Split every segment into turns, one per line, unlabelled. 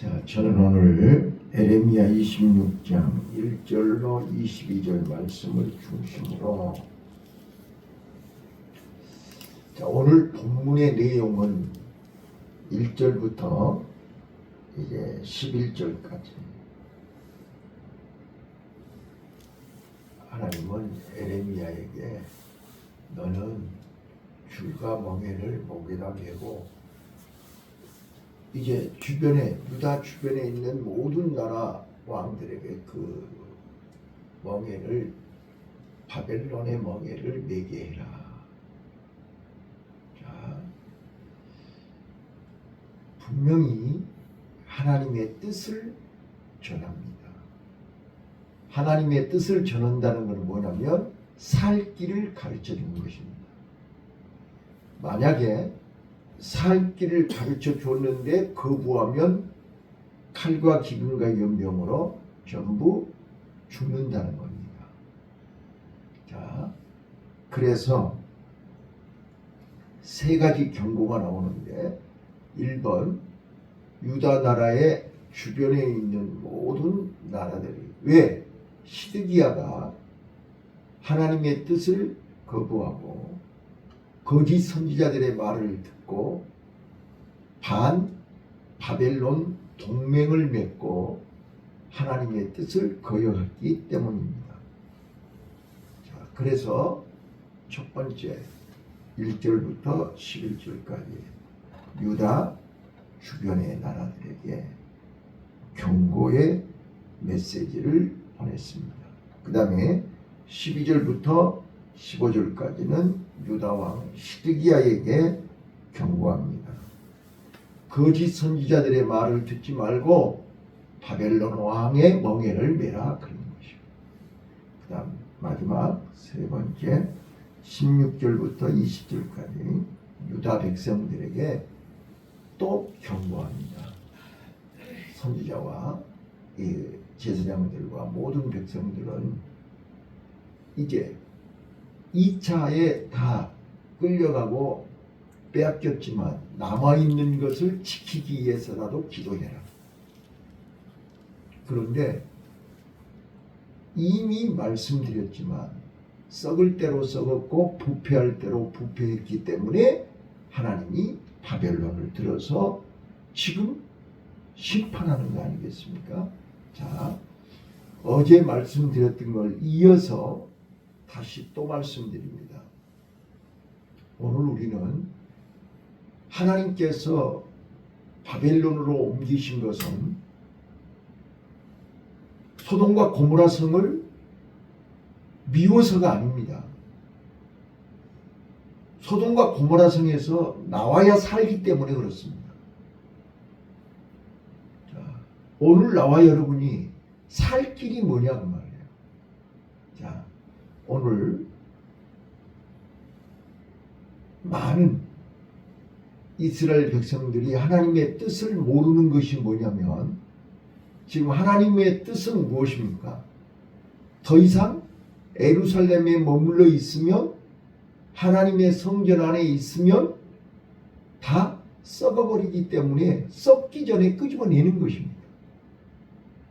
자, 저는 오늘 에레미야 26장 1절로 22절 말씀을 중심으로 자, 오늘 본문의 내용은 1절부터 이제 11절까지 하나님은 에레미야에게 너는 줄과 멍에를 목에다 메고 이제 주변에 유다 주변에 있는 모든 나라 왕들에게 그 멍에를 바벨론의 멍에를 매게 해라. 자, 분명히 하나님의 뜻을 전합니다. 하나님의 뜻을 전한다는 것은 뭐냐면 살 길을 가르쳐 주는 것입니다. 만약에 살 길을 가르쳐 줬는데 거부하면 칼과 기근과 연병으로 전부 죽는다는 겁니다. 자, 그래서 세 가지 경고가 나오는데 1번 유다 나라의 주변에 있는 모든 나라들이 왜 시드기야가 하나님의 뜻을 거부하고 거짓 선지자들의 말을 듣고 반 바벨론 동맹을 맺고 하나님의 뜻을 거역했기 때문입니다. 자, 그래서 첫 번째 1절부터 11절까지 유다 주변의 나라들에게 경고의 메시지를 보냈습니다. 그 다음에 12절부터 15절까지는 유다왕 시드기야에게 경고합니다. 거짓 선지자들의 말을 듣지 말고 바벨론 왕의 멍에를 메라 그런 것이고, 그 다음 마지막 세 번째 16절부터 20절까지 유다 백성들에게 또 경고합니다. 선지자와 이 제사장들과 모든 백성들은 이제 2차에 다 끌려가고 빼앗겼지만 남아있는 것을 지키기 위해서라도 기도해라. 그런데 이미 말씀드렸지만 썩을 대로 썩었고 부패할 대로 부패했기 때문에 하나님이 바벨론을 들어서 지금 심판하는 거 아니겠습니까? 자, 어제 말씀드렸던 걸 이어서 다시 또 말씀드립니다. 오늘 우리는 하나님께서 바벨론으로 옮기신 것은 소돔과 고모라 성을 미워서가 아닙니다. 소돔과 고모라 성에서 나와야 살기 때문에 그렇습니다. 자, 오늘 나와 여러분이 살 길이 뭐냐 그 말이에요. 자, 오늘 많은 이스라엘 백성들이 하나님의 뜻을 모르는 것이 뭐냐면 지금 하나님의 뜻은 무엇입니까? 더 이상 예루살렘에 머물러 있으면 하나님의 성전 안에 있으면 다 썩어버리기 때문에 썩기 전에 끄집어내는 것입니다.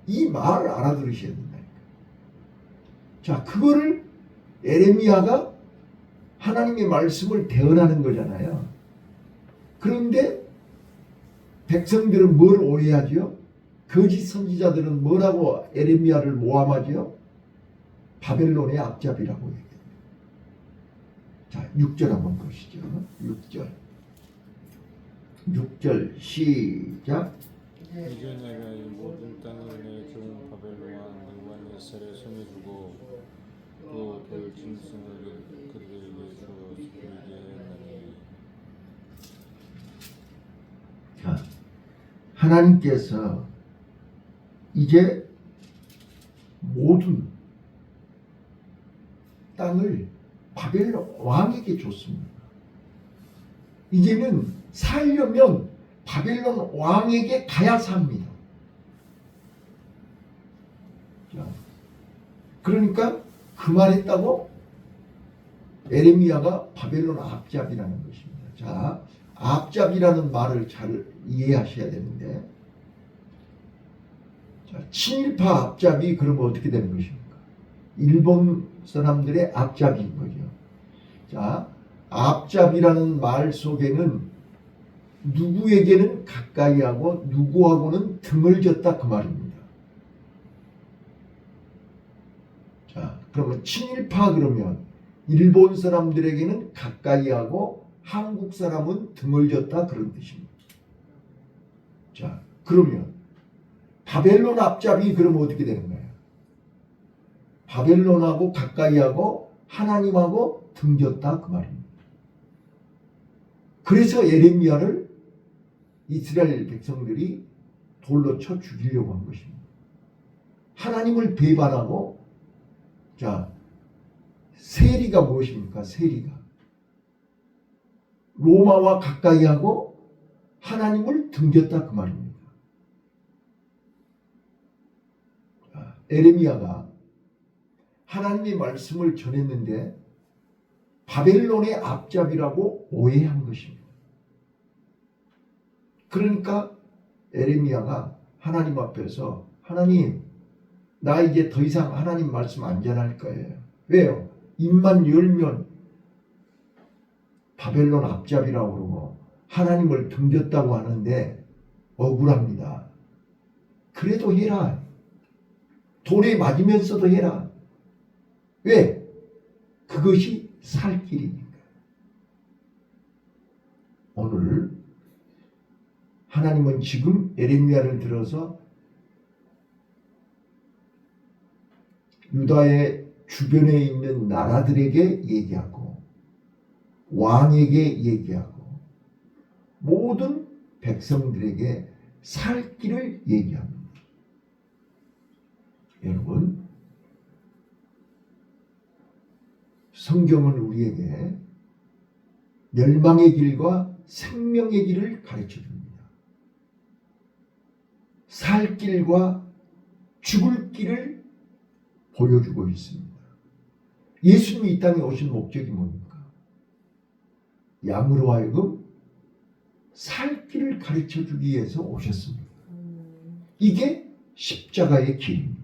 이 말을 알아들으셔야 된다니까. 자, 그거를 에레미야가 하나님의 말씀을 대언하는 거잖아요. 그런데 백성들은 뭘 오해하죠? 거짓 선지자들은 뭐라고 에레미야를 모함하죠? 바벨론의 앞잡이라고 얘기해요. 자, 6절 한번 보시죠. 6절 시작.
이제 내가 이 모든 땅을 내 종 바벨론 왕 느부갓네살에 손에 주고 또 돌 짐승을 그들에게 주어 부리게 하나니.
자, 하나님께서 이제 모든 땅을 바벨론 왕에게 줬습니다. 이제는 살려면 바벨론 왕에게 가야 삽니다. 자, 그러니까 그 말했다고 에레미야가 바벨론 앞잡이라는 것입니다. 자, 앞잡이라는 말을 잘 이해하셔야 되는데 자, 친일파 앞잡이 그러면 어떻게 되는 것입니까? 일본 사람들의 앞잡이인 거죠. 자, 앞잡이라는 말 속에는 누구에게는 가까이 하고 누구하고는 등을 졌다 그 말입니다. 자, 그러면 친일파 그러면 일본 사람들에게는 가까이 하고 한국 사람은 등을 졌다 그런 뜻입니다. 자, 그러면 바벨론 앞잡이 그러면 어떻게 되는 거예요? 바벨론하고 가까이 하고 하나님하고 등졌다 그 말입니다. 그래서 예레미야를 이스라엘 백성들이 돌로 쳐 죽이려고 한 것입니다. 하나님을 배반하고, 자, 세리가 무엇입니까? 세리가 로마와 가까이 하고 하나님을 등졌다 그 말입니다. 예레미야가 하나님의 말씀을 전했는데 바벨론의 앞잡이라고 오해한 것입니다. 그러니까 예레미야가 하나님 앞에서 하나님, 나 이제 더 이상 하나님 말씀 안 전할 거예요. 왜요? 입만 열면 바벨론 앞잡이라고 그러고 하나님을 등졌다고 하는데 억울합니다. 그래도 해라. 돌에 맞으면서도 해라. 왜? 그것이 살 길이니까. 오늘 하나님은 지금 예레미야를 들어서 유다의 주변에 있는 나라들에게 얘기하고 왕에게 얘기하고 모든 백성들에게 살 길을 얘기합니다. 여러분, 성경은 우리에게 멸망의 길과 생명의 길을 가르쳐 줍니다. 살 길과 죽을 길을 보여주고 있습니다. 예수님이 이 땅에 오신 목적이 뭡니까? 양으로 하여금 살 길을 가르쳐 주기 위해서 오셨습니다. 이게 십자가의 길입니다.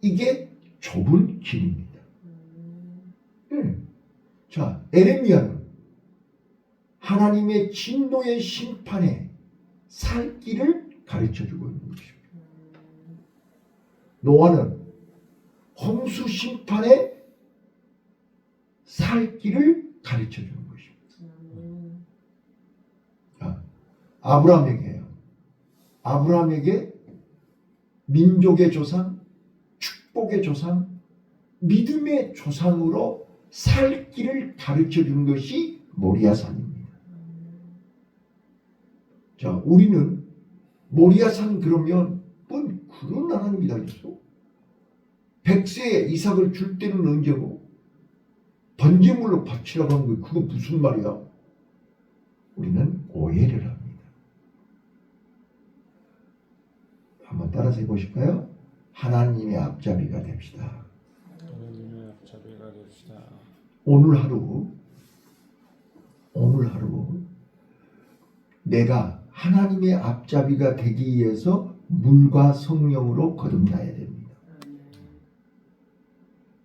이게 좁은 길입니다. 자, 예레미야는 하나님의 진노의 심판에 살 길을 가르쳐주고 있는 것입니다. 노아는 홍수 심판에 살 길을 가르쳐주는 것입니다. 자, 아브라함에게 민족의 조상, 축복의 조상, 믿음의 조상으로 살 길을 가르쳐준 것이 모리아산입니다. 자, 우리는 모리아산 그러면 뭔 그런 하나님이 다 있어? 100세에 이삭을 줄 때는 언제고 번제물로 바치라고 한 거 그거 무슨 말이야? 우리는 오해를 합니다. 한번 따라서 해보실까요? 하나님의 앞잡이가 됩시다.
하나님의 앞잡이가 됩시다.
오늘 하루 내가 하나님의 앞잡이가 되기 위해서 물과 성령으로 거듭나야 됩니다.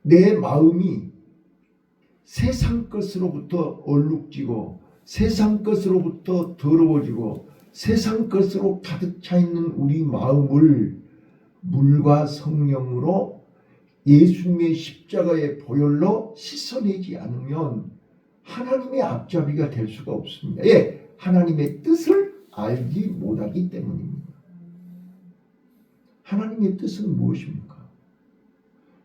내 마음이 세상 것으로부터 얼룩지고 세상 것으로부터 더러워지고 세상 것으로 가득 차 있는 우리 마음을 물과 성령으로 예수님의 십자가의 보혈로 씻어내지 않으면 하나님의 앞잡이가 될 수가 없습니다. 예, 하나님의 뜻을 알지 못하기 때문입니다. 하나님의 뜻은 무엇입니까?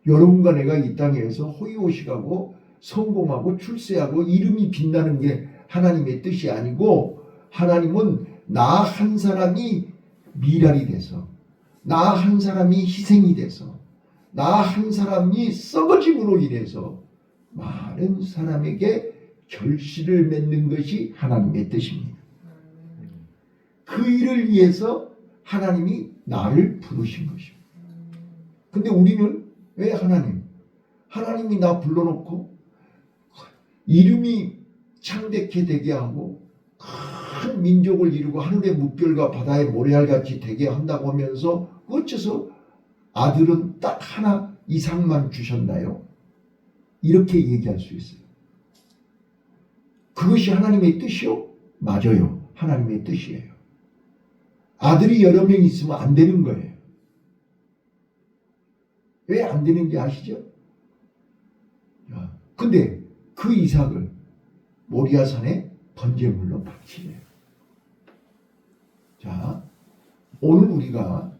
여러분과 내가 이 땅에서 호의호식하고 성공하고 출세하고 이름이 빛나는 게 하나님의 뜻이 아니고, 하나님은 나 한 사람이 미랄이 돼서, 나 한 사람이 희생이 돼서, 나 한 사람이 썩어짐으로 인해서 많은 사람에게 결실을 맺는 것이 하나님의 뜻입니다. 그 일을 위해서 하나님이 나를 부르신 것입니다. 근데 우리는 왜 하나님이 나 불러놓고 이름이 창대케 되게 하고 큰 민족을 이루고 하늘의 뭇별과 바다의 모래알같이 되게 한다고 하면서 어째서 아들은 딱 하나 이상만 주셨나요? 이렇게 얘기할 수 있어요. 그것이 하나님의 뜻이요? 맞아요. 하나님의 뜻이에요. 아들이 여러 명 있으면 안 되는 거예요. 왜 안 되는지 아시죠? 근데 그 이삭을 모리아산에 번제물로 바치래요. 자, 오늘 우리가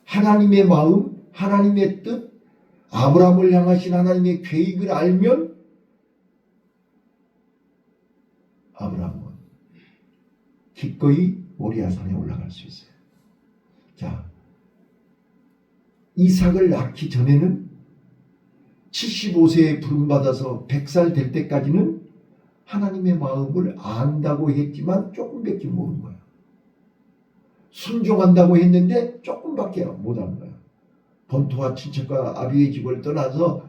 하나님의 마음, 하나님의 뜻, 아브라함을 향하신 하나님의 계획을 알면 아브라함은 기꺼이 모리아산에 올라갈 수 있어요. 자, 이삭을 낳기 전에는 75세에 부름받아서 100살 될 때까지는 하나님의 마음을 안다고 했지만 조금밖에 모르는 거야. 순종한다고 했는데 조금밖에 못한 거야. 본토와 친척과 아비의 집을 떠나서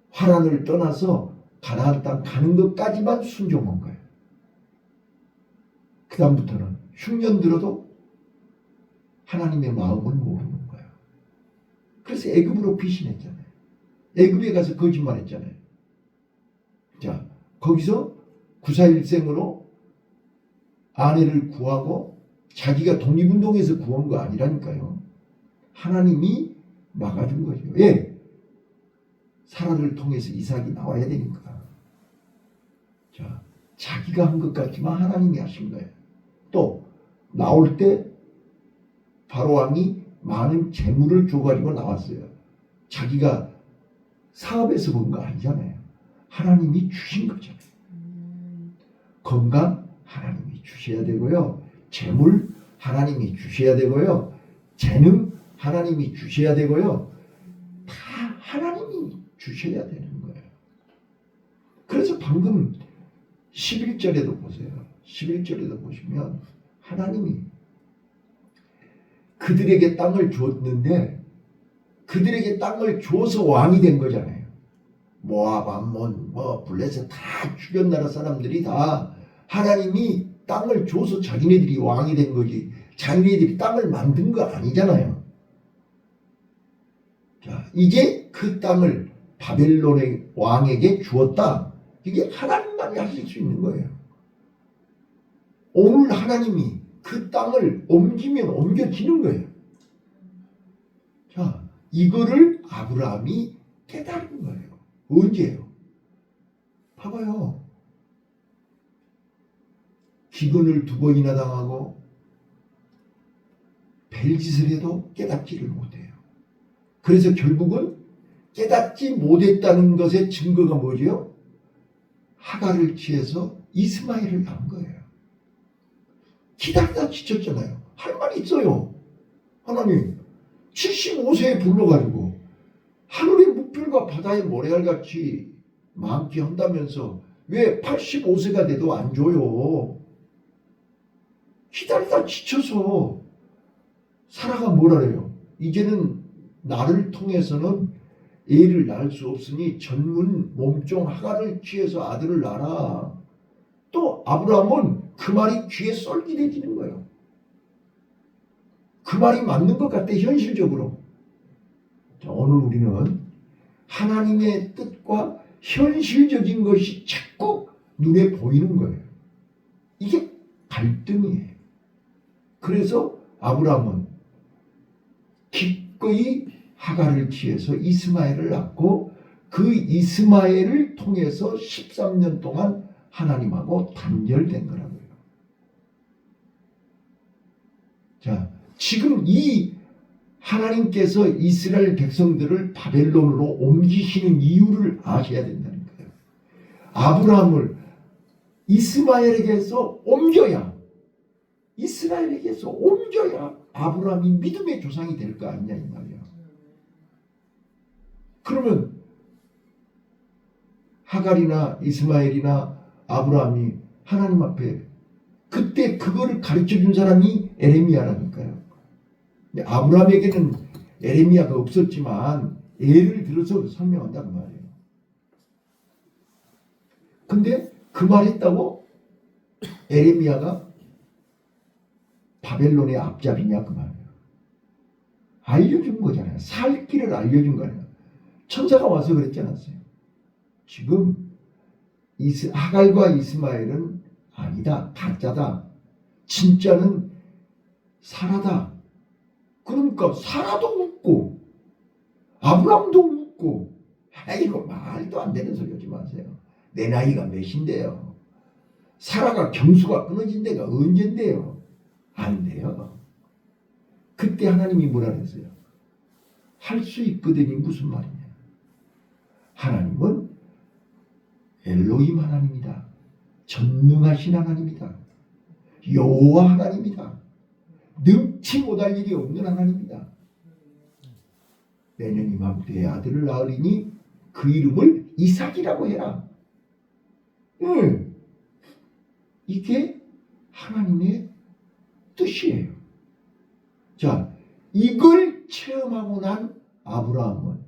하란을 떠나서 가나안 땅 가는 것까지만 순종한 거야. 그 다음부터는 흉년 들어도 하나님의 마음을 모르는 거야. 그래서 애굽으로 피신했잖아요. 애굽에 가서 거짓말했잖아요. 자, 거기서 구사일생으로 아내를 구하고 자기가 독립운동에서 구한 거 아니라니까요. 하나님이 막아준 거죠. 예, 사라를 통해서 이삭이 나와야 되니까. 자, 자기가 한 것 같지만 하나님이 하신 거예요. 또 나올 때 바로왕이 많은 재물을 줘가지고 나왔어요. 자기가 사업에서 본 거 아니잖아요. 하나님이 주신 거잖아요. 건강 하나님이 주셔야 되고요. 재물 하나님이 주셔야 되고요. 재능 하나님이 주셔야 되고요. 다 하나님이 주셔야 되는 거예요. 그래서 방금 11절에도 보세요. 11절에도 보시면 하나님이 그들에게 땅을 줬는데 그들에게 땅을 줘서 왕이 된 거잖아요. 모압, 암몬, 블레셋 다 주변 나라 사람들이 다 하나님이 땅을 줘서 자기네들이 왕이 된 거지 자기네들이 땅을 만든 거 아니잖아요. 자, 이제 그 땅을 바벨론의 왕에게 주었다. 이게 하나님만이 하실 수 있는 거예요. 오늘 하나님이 그 땅을 옮기면 옮겨지는 거예요. 자, 이거를 아브라함이 깨달은 거예요. 언제요? 봐봐요. 기근을 2번이나 당하고 별짓을 해도 깨닫지를 못해요. 그래서 결국은 깨닫지 못했다는 것의 증거가 뭐죠? 하갈을 취해서 이스마엘을 낳은 거예요. 기다리다 지쳤잖아요. 할 말이 있어요. 하나님 75세에 불러가지고 하늘의 뭇별과 바다의 모래알같이 많게 한다면서 왜 85세가 돼도 안 줘요? 기다리다 지쳐서 사라가 뭐라 그래요? 이제는 나를 통해서는 애를 낳을 수 없으니 전문 몸종 하갈을 취해서 아들을 낳아라. 또 아브라함은 그 말이 귀에 쏠깃해지는 거예요. 그 말이 맞는 것 같아 현실적으로. 자, 오늘 우리는 하나님의 뜻과 현실적인 것이 자꾸 눈에 보이는 거예요. 이게 갈등이에요. 그래서 아브라함은 기꺼이 하갈을 취해서 이스마엘을 낳고 그 이스마엘을 통해서 13년 동안 하나님하고 단절된 거라고요. 자, 지금 이 하나님께서 이스라엘 백성들을 바벨론으로 옮기시는 이유를 아셔야 된다는 거예요. 아브라함을 이스마엘에게서 옮겨야 이스라엘에게서 옮겨야 아브라함이 믿음의 조상이 될 거 아니냐 이 말이야. 그러면 하갈이나 이스마엘이나 아브라함이 하나님 앞에 그때 그거를 가르쳐준 사람이 에레미야라니까요. 아브라함에게는 에레미야가 없었지만 예를 들어서 설명한단 말이에요. 근데 그 말 했다고 에레미야가 바벨론의 앞잡이냐 그 말이에요. 알려준 거잖아요. 살 길을 알려준 거예요. 천사가 와서 그랬지 않았어요. 지금 하갈과 이스마엘은 아니다. 가짜다. 진짜는 사라다. 그러니까 사라도 웃고 아브람도 웃고 이거 말도 안 되는 소리 하지 마세요. 내 나이가 몇인데요. 사라가 경수가 끊어진 데가 언젠데요. 안 돼요. 그때 하나님이 뭐라 그랬어요? 할 수 있거든이 무슨 말이냐. 하나님은 엘로힘 하나님이다. 전능하신 하나님이다. 여호와 하나님이다. 능치 못할 일이 없는 하나님이다. 내년 이맘때에 아들을 낳으리니 그 이름을 이삭이라고 해라. 이게 하나님의 뜻이에요. 자, 이걸 체험하고 난 아브라함은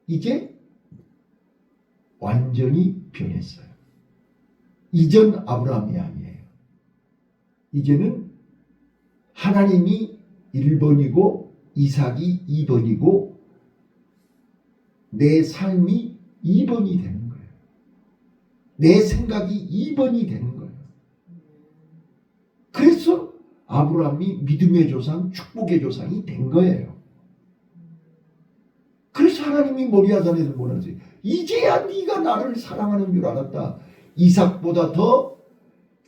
이제 완전히 변했어요. 이전 아브라함이 아니에요. 이제는 하나님이 1번이고 이삭이 2번이고 내 삶이 2번이 되는 거예요. 내 생각이 2번이 되는 거예요. 그래서 아브라함이 믿음의 조상, 축복의 조상이 된 거예요. 그래서 하나님이 모리아산에서 뭐라 하세요? 이제야 네가 나를 사랑하는 줄 알았다. 이삭보다 더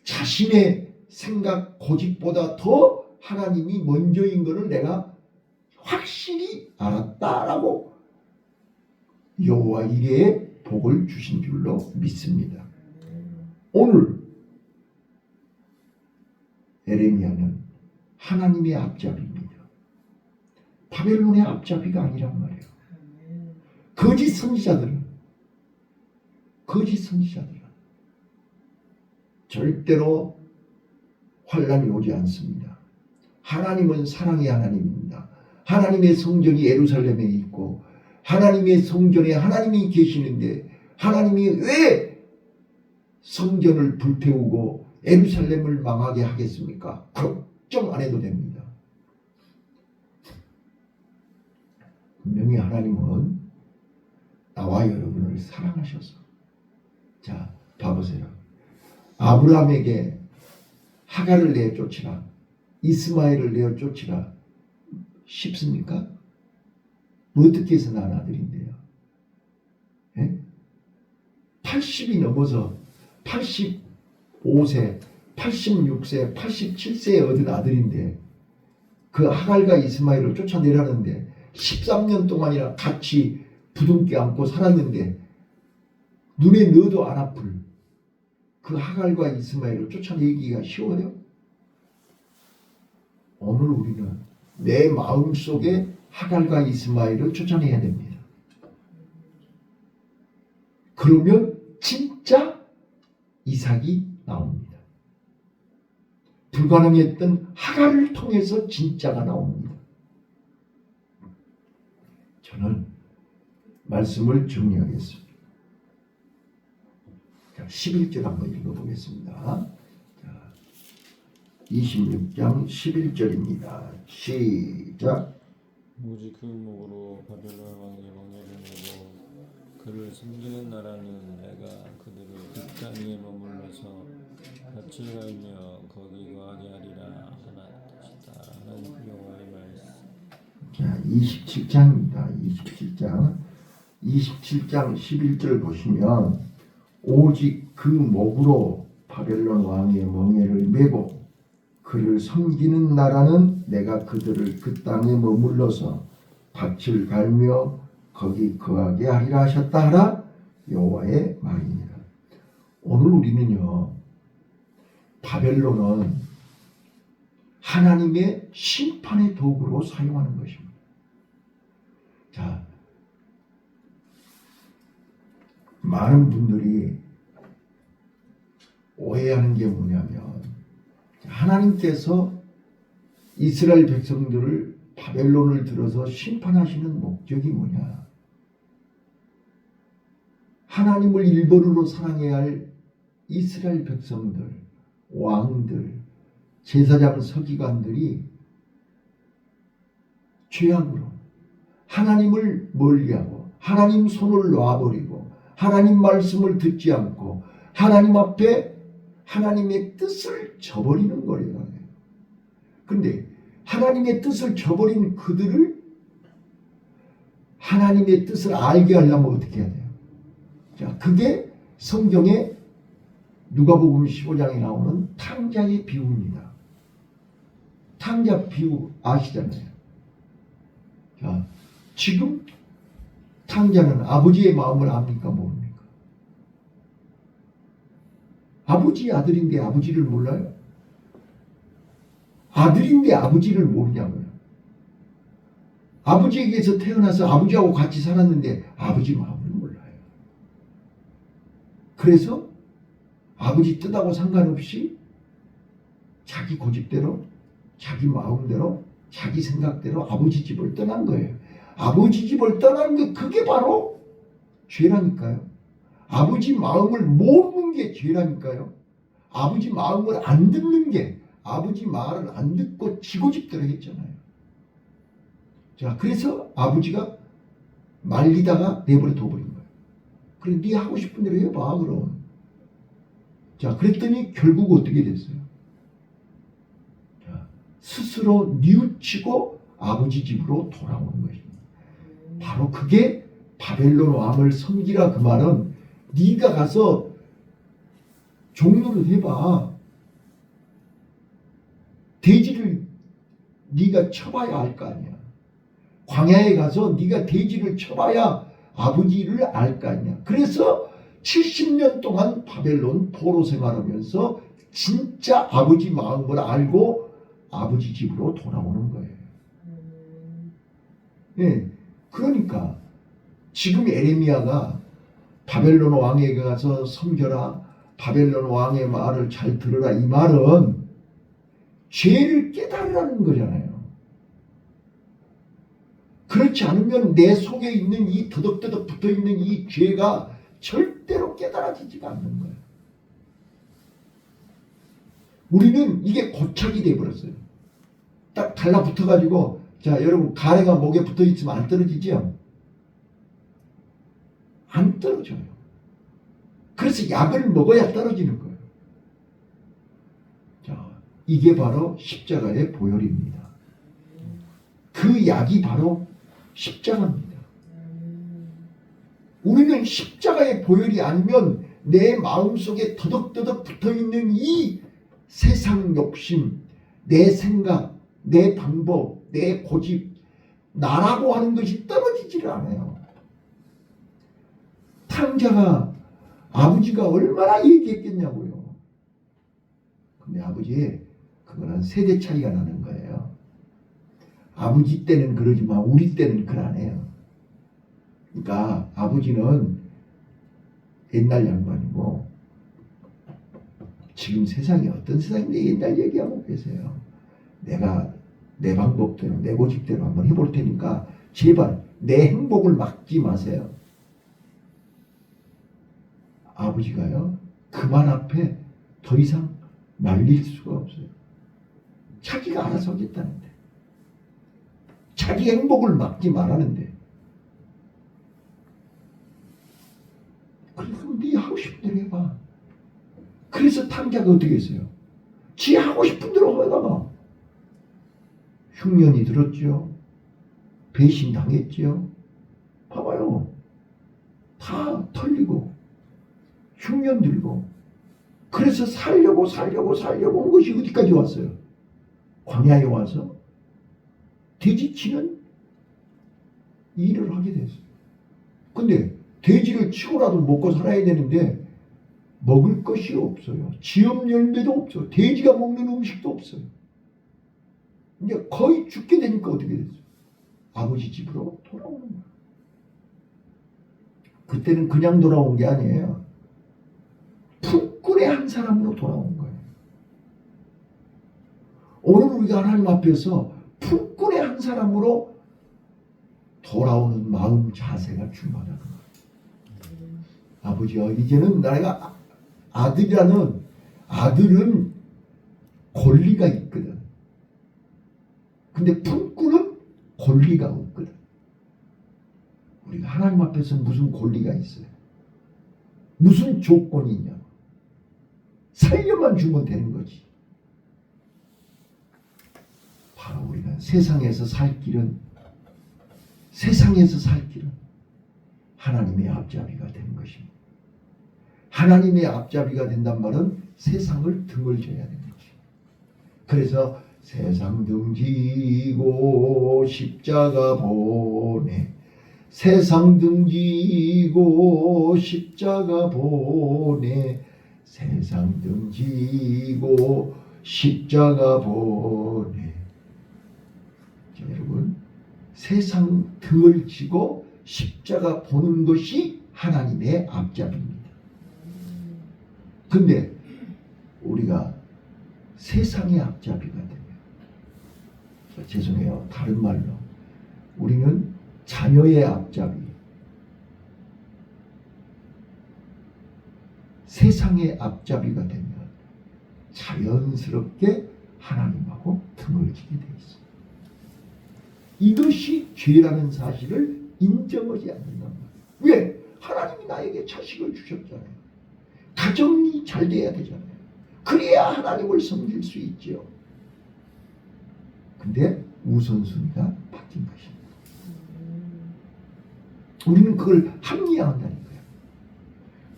자신의 생각, 고집보다 더 하나님이 먼저인 것을 내가 확실히 알았다라고 여호와 이레의 복을 주신 줄로 믿습니다. 오늘 에레미야는 하나님의 앞잡이입니다. 바벨론의 앞잡이가 아니란 말이에요. 거짓 선지자들은 절대로 환란이 오지 않습니다. 하나님은 사랑의 하나님입니다. 하나님의 성전이 예루살렘에 있고 하나님의 성전에 하나님이 계시는데 하나님이 왜 성전을 불태우고 예루살렘을 망하게 하겠습니까? 걱정 안 해도 됩니다. 분명히 하나님은 나와 여러분을 사랑하셔서 자 봐보세요. 아브라함에게 하갈을 내쫓으라 이스마엘을 내쫓으라 쉽습니까? 어떻게 해서 난 아들인데요. 80이 넘어서 85세, 86세, 87세에 얻은 아들인데 그 하갈과 이스마엘을 쫓아내라는데 13년 동안이나 같이 부둥켜 안고 살았는데 눈에 넣어도 안 아플 그 하갈과 이스마엘을 쫓아내기가 쉬워요? 오늘 우리는 내 마음속에 하갈과 이스마엘을 쫓아내야 됩니다. 그러면 진짜 이삭이 나옵니다. 불가능했던 하갈을 통해서 진짜가 나옵니다. 저는 말씀을 정리하겠습니다. 11절 한번 읽어보겠습니다. 26장 11절입니다. 시작.
오직 그 목으로 바벨론 왕의 멍에를 내고 그를 섬기는 나라는 내가 그들을 그 땅에 머물러서 밭을 갈며 거기 거하게 하리라 하나 뜻이다. 하나님 여호와의 말씀.
자, 27장입니다. 27장 11절 보시면 오직 그 목으로 바벨론 왕의 멍에를 메고 그를 섬기는 나라는 내가 그들을 그 땅에 머물러서 밭을 갈며 거기 거하게 하리라 하셨다 하라 여호와의 말이니라. 오늘 우리는요 바벨론은 하나님의 심판의 도구로 사용하는 것입니다. 자, 많은 분들이 오해하는 게 뭐냐면 하나님께서 이스라엘 백성들을 바벨론을 들어서 심판하시는 목적이 뭐냐? 하나님을 1번으로 사랑해야 할 이스라엘 백성들, 왕들, 제사장 서기관들이 죄악으로 하나님을 멀리하고 하나님 손을 놔버리고 하나님 말씀을 듣지 않고 하나님 앞에 하나님의 뜻을 저버리는 거예요. 그런데 하나님의 뜻을 저버린 그들을 하나님의 뜻을 알게 하려면 어떻게 해야 돼요? 자, 그게 성경에 누가복음 15장에 나오는 탕자의 비유입니다. 탕자 비유 아시잖아요. 자, 지금 탕자는 아버지의 마음을 압니까 모릅니까? 아버지 아들인데 아버지를 몰라요? 아들인데 아버지를 모르냐고요. 아버지에게서 태어나서 아버지하고 같이 살았는데 아버지 마음을 몰라요. 그래서 아버지 뜻하고 상관없이 자기 고집대로 자기 마음대로 자기 생각대로 아버지 집을 떠난 거예요. 아버지 집을 떠난 게 그게 바로 죄라니까요. 아버지 마음을 모르는 게 죄라니까요. 아버지 마음을 안 듣는 게 아버지 말을 안 듣고 지 고집대로 했잖아요. 자, 그래서 아버지가 말리다가 내버려 둬버린 거예요. 그래, 네 하고 싶은 대로 해봐 그럼. 자, 그랬더니 결국 어떻게 됐어요? 자, 스스로 뉘우치고 아버지 집으로 돌아오는 것입니다. 바로 그게 바벨론 왕을 섬기라 그 말은 네가 가서 종로를 해봐. 돼지를 네가 쳐봐야 알 거 아니야. 광야에 가서 네가 돼지를 쳐봐야 아버지를 알 거 아니야. 그래서 70년 동안 바벨론 포로 생활하면서 진짜 아버지 마음을 알고 아버지 집으로 돌아오는 거예요. 예, 그러니까 지금 에레미야가 바벨론 왕에게 가서 섬겨라, 바벨론 왕의 말을 잘 들으라, 이 말은 죄를 깨달으라는 거잖아요. 그렇지 않으면 내 속에 있는 이 더덕더덕 붙어있는 이 죄가 절대로 깨달아지지가 않는 거예요. 우리는 이게 고착이 돼버렸어요. 딱 달라붙어가지고, 자, 여러분, 가래가 목에 붙어있으면 안 떨어지죠? 안 떨어져요. 그래서 약을 먹어야 떨어지는 거예요. 자, 이게 바로 십자가의 보혈입니다. 그 약이 바로 십자가입니다. 우리는 십자가의 보혈이 아니면 내 마음속에 더덕더덕 붙어있는 이 세상 욕심, 내 생각, 내 방법, 내 고집, 나라고 하는 것이 떨어지지를 않아요. 탕자가 아버지가 얼마나 얘기했겠냐고요. 근데 아버지, 그거는 세대 차이가 나는 거예요. 아버지 때는 그러지만 우리 때는 그러네요. 그러니까 아버지는 옛날 양반이고 지금 세상이 어떤 세상인데 옛날 얘기하고 계세요. 내가 내 방법대로 내 고집대로 한번 해볼 테니까 제발 내 행복을 막지 마세요. 아버지가요, 그 말 앞에 더 이상 말릴 수가 없어요. 자기가 알아서 하겠다는데, 자기 행복을 막지 말라는데, 그럼 네 하고 싶은 대로 해봐. 그래서 탕자가 어떻게 했어요? 지 하고 싶은 대로 하다가 흉년이 들었죠. 배신당했죠. 봐봐요. 다 털리고 흉년 들고, 그래서 살려고 온 것이 어디까지 왔어요? 광야에 와서 돼지치는 일을 하게 됐어요. 근데 돼지를 치고라도 먹고 살아야 되는데 먹을 것이 없어요. 지업 열매도 없어요. 돼지가 먹는 음식도 없어요. 이제 거의 죽게 되니까 어떻게 됐어요? 아버지 집으로 돌아오는 거예요. 그때는 그냥 돌아온 게 아니에요. 푸꾼의 한 사람으로 돌아온 거예요. 오늘 우리가 하나님 앞에서 푸꾼의 한 사람으로 돌아오는 마음 자세가 중요하다는 거예요. 아버지요, 이제는 내가 아들이라는, 아들은 권리가 있거든. 근데 품꾼은 권리가 없거든. 우리가 하나님 앞에서 무슨 권리가 있어요? 무슨 조건이 있냐고. 살려만 주면 되는 거지. 바로 우리가 세상에서 살 길은 하나님의 앞잡이가 되는 것입니다. 하나님의 앞잡이가 된단 말은 세상을 등을 져야 되는 거지. 그래서 세상 등지고 십자가 보내, 세상 등지고 십자가 보내, 세상 등지고 십자가 보내. 자, 여러분, 세상 등을 지고 십자가 보는 것이 하나님의 앞잡이입니다. 근데 우리가 세상의 앞잡이가 되면, 죄송해요, 다른 말로 우리는 자녀의 앞잡이, 세상의 앞잡이가 되면 자연스럽게 하나님하고 등을 지게 돼 있습니다. 이것이 죄라는 사실을 인정하지 않는단 말이에요. 왜? 하나님이 나에게 자식을 주셨잖아요. 가정이 잘 돼야 되잖아요. 그래야 하나님을 섬길 수 있죠. 근데 우선순위가 바뀐 것입니다. 우리는 그걸 합리화한다니까요.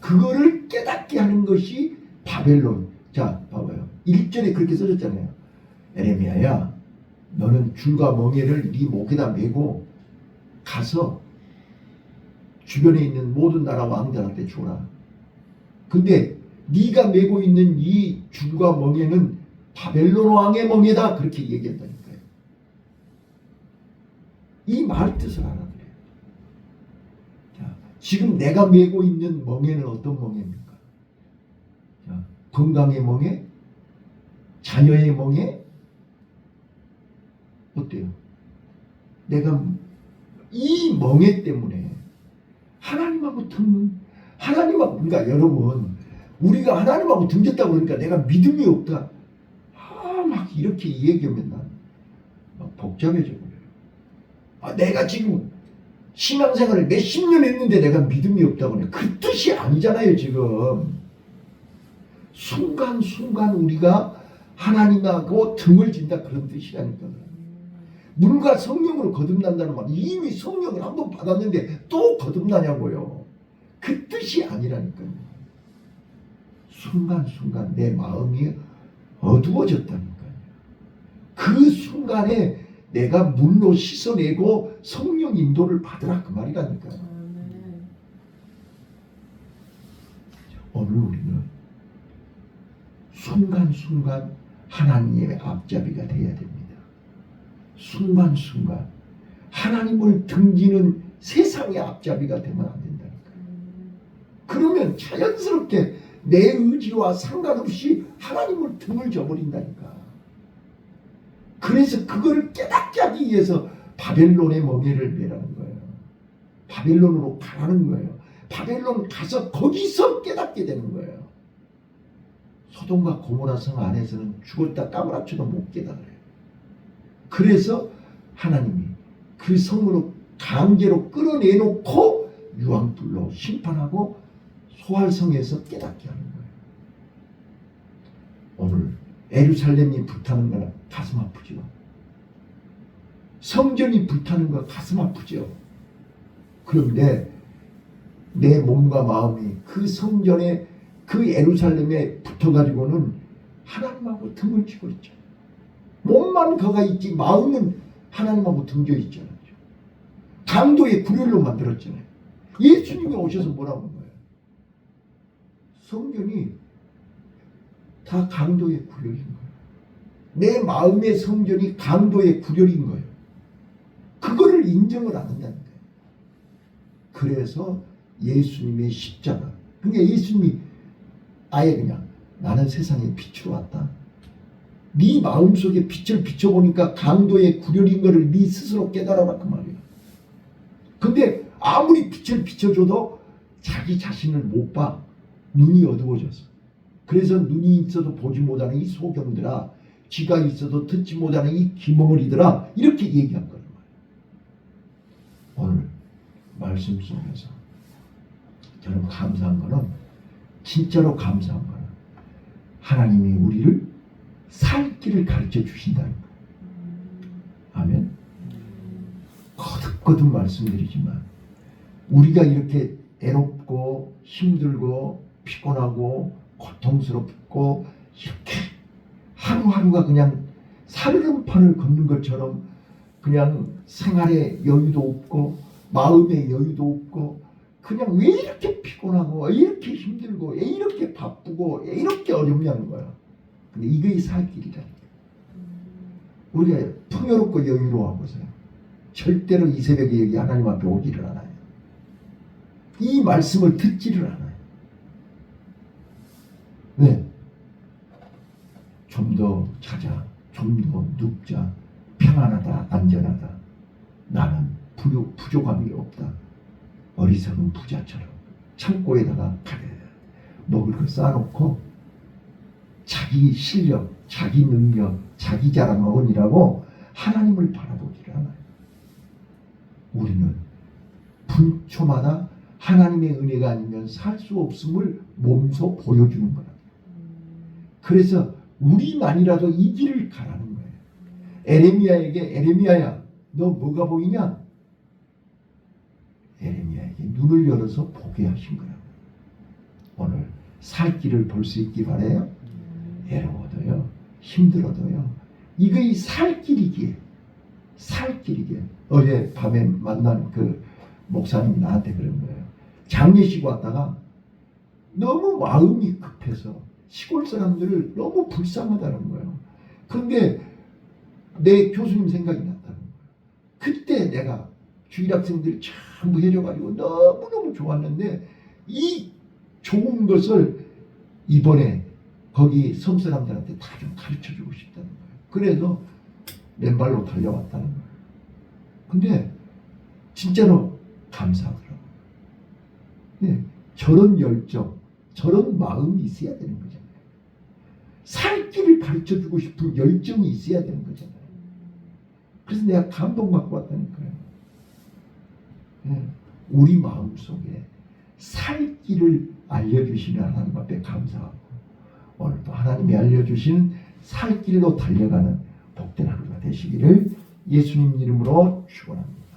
그거를 깨닫게 하는 것이 바벨론. 자, 봐봐요. 1절에 그렇게 써졌잖아요. 에레미야야, 너는 줄과 멍에를 네 목에다 메고 가서 주변에 있는 모든 나라 왕들한테 줘라. 근데 네가 메고 있는 이 줄과 멍에는 바벨론 왕의 멍에다, 그렇게 얘기했다니까요. 이 말 뜻을 알아들어요. 자, 지금 내가 메고 있는 멍에는 어떤 멍에입니까? 자, 건강의 멍에, 자녀의 멍에, 어때요? 내가 이 멍에 때문에 하나님하고 그러니까 여러분, 우리가 하나님하고 등졌다고 그러니까 내가 믿음이 없다. 막 이렇게 얘기하면 난 막 복잡해져 버려요. 내가 지금 신앙생활을 몇십 년 했는데 내가 믿음이 없다고 그래. 그 뜻이 아니잖아요, 지금. 순간순간 우리가 하나님하고 등을 진다, 그런 뜻이라니까요. 물과 성령으로 거듭난다는 말, 이미 성령을 한번 받았는데 또 거듭나냐고요. 그 뜻이 아니라니까요. 순간순간 내 마음이 어두워졌다니까요. 그 순간에 내가 물로 씻어내고 성령 인도를 받으라, 그 말이라니까요. 오늘 우리는 순간순간 하나님의 앞잡이가 되어야 됩니다. 순간순간 하나님을 등지는 세상의 앞잡이가 되면 안 된다니까요. 그러면 자연스럽게 내 의지와 상관없이 하나님을 등을 져버린다니까. 그래서 그거를 깨닫게 하기 위해서 바벨론의 멍에를 매라는 거예요. 바벨론으로 가라는 거예요. 바벨론 가서 거기서 깨닫게 되는 거예요. 소돔과 고모라 성 안에서는 죽었다 까무라쳐도 못 깨달아요. 그래서 하나님이 그 성으로 강제로 끌어내놓고 유황불로 심판하고 소활성에서 깨닫게 하는 거예요. 오늘 예루살렘이 불타는 거는 가슴 아프죠. 성전이 불타는 거 가슴 아프죠. 그런데 내 몸과 마음이 그 성전에, 그 예루살렘에 붙어가지고는 하나님하고 등을 치고 있죠. 몸만 거가 있지 마음은 하나님하고 등져 있잖아요. 강도의 구렬로 만들었잖아요. 예수님이 오셔서 뭐라고 한 거예요? 성전이 다 강도의 구렬인 거예요. 내 마음의 성전이 강도의 구렬인 거예요. 그거를 인정을 안 한다는 거예요. 그래서 예수님의 십자가, 그러니까 예수님이 아예 그냥 나는 세상에 빛으로 왔다. 네 마음속에 빛을 비춰보니까 강도의 구렬인 거를 네 스스로 깨달아라, 그 말이야. 근데 아무리 빛을 비춰줘도 자기 자신을 못 봐. 눈이 어두워져서. 그래서 눈이 있어도 보지 못하는 이 소경들아, 쥐가 있어도 듣지 못하는 이 기멍을이더라 이렇게 얘기한 거예요. 오늘 말씀 속에서 저는 감사한 거는 진짜로 감사한 거는 하나님이 우리를 살 길을 가르쳐 주신다는 거예요. 아멘. 거듭거듭 말씀드리지만 우리가 이렇게 애롭고 힘들고 피곤하고 고통스럽고 이렇게 하루하루가 그냥 살얼음판을 걷는 것처럼 그냥 생활에 여유도 없고 마음에 여유도 없고 그냥 왜 이렇게 피곤하고 왜 이렇게 힘들고 왜 이렇게 바쁘고 왜 이렇게 어렵냐는 거야. 근데 이게 살 길이라니까. 우리가 풍요롭고 여유로워하고서요. 절대로 이 새벽에 여기 하나님 앞에 오지를 않아요. 이 말씀을 듣지를 않아요. 네. 좀 더 자자, 좀 더 눕자, 평안하다, 안전하다. 나는 부족함이 없다. 어리석은 부자처럼 창고에다가 먹을 걸 쌓아놓고 자기 실력, 자기 능력, 자기 자랑하원이라고 하나님을 바라보지를 않아요. 우리는 분초마다 하나님의 은혜가 아니면 살 수 없음을 몸소 보여주는 거라. 그래서 우리만이라도 이 길을 가라는 거예요. 에레미야에게 에레미야야 너 뭐가 보이냐? 에레미야에게 눈을 열어서 보게 하신 거라고. 오늘 살 길을 볼 수 있기 바라요. 애로워도요, 힘들어도요. 이거 이 살 길이기에, 살 길이기에. 어제 밤에 만난 그 목사님이 나한테 그런 거예요. 장례식 왔다가 너무 마음이 급해서 시골 사람들을 너무 불쌍하다는 거예요. 근데 내 교수님 생각이 났다는 거예요. 그때 내가 주일학생들이 전부 해줘가지고 너무너무 좋았는데 이 좋은 것을 이번에 거기 섬 사람들한테 다 좀 가르쳐주고 싶다는 거예요. 그래서 맨발로 달려왔다는 거예요. 근데 진짜로 감사하더라고요. 네, 저런 열정, 저런 마음이 있어야 되는 거잖아요. 살 길을 가르쳐주고 싶은 열정이 있어야 되는 거잖아요. 그래서 내가 감동받고 왔다니까요. 네, 우리 마음속에 살 길을 알려주시는 하나님 앞에 감사하고 오늘도 하나님이 알려주신 살 길로 달려가는 복된 하루가 되시기를 예수님 이름으로 축원합니다.